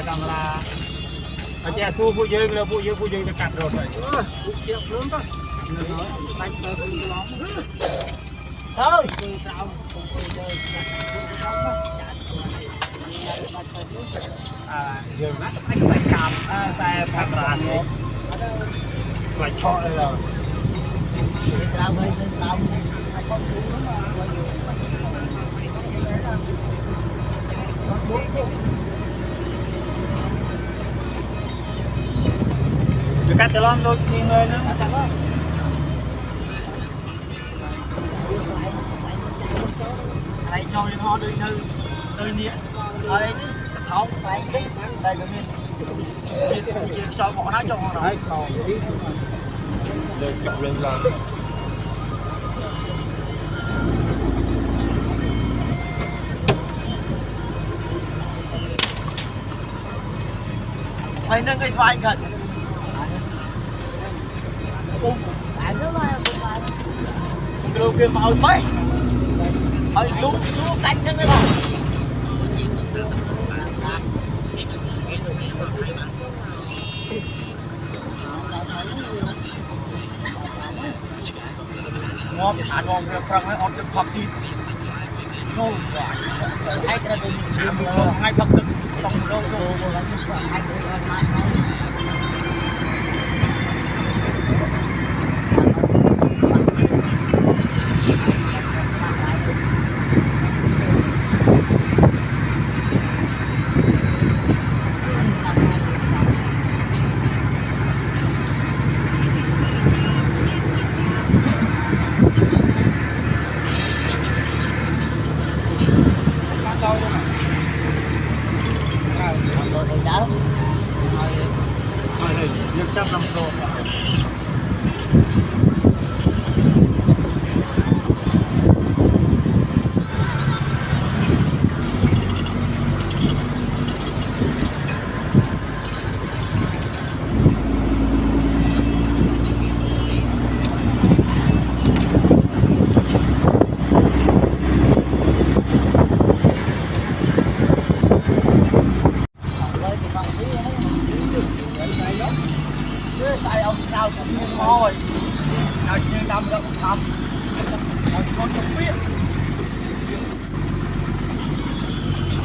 camera ở trên thu phụ dương là phụ dương được cắt rồi thôi dương nó anh phải cầm xe camera này phải cho đây rồi được cắt lon thôi đi người nữa đây cho lên ho nơi nơi nịa ở đây không đây đây cái miền cho bọn nó cho họ đấy lên chọn lên rồi mày nâng cái xoay gần đồ kia màu mấy ở chú cạnh thế này không ngon ăn ngon cái phần ấy ăn được hợp đi ngon quá hay cái này hay bật được trong đâu hay chắc năm rồi tay ông sao cũng thôi nào như đâm đâu không con không biết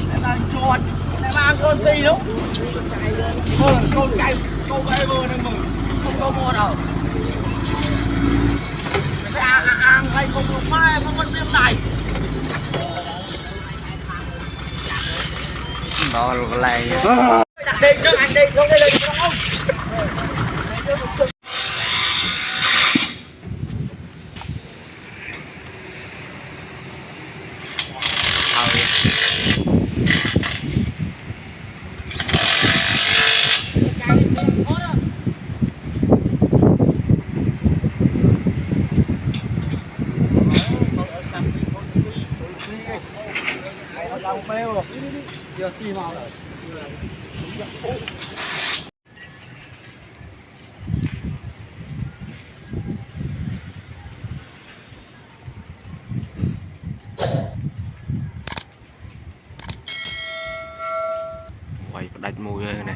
để ta chuột để mang con gì đúng con cay câu bay vừa đang mừng không có mua đâu sẽ ăn hay không được mai mà con viêm này đó là đặt đi chứ anh đi không đi lên không Đâu bêu rồi, giờ xì màu rồi. Quay đánh mùi này.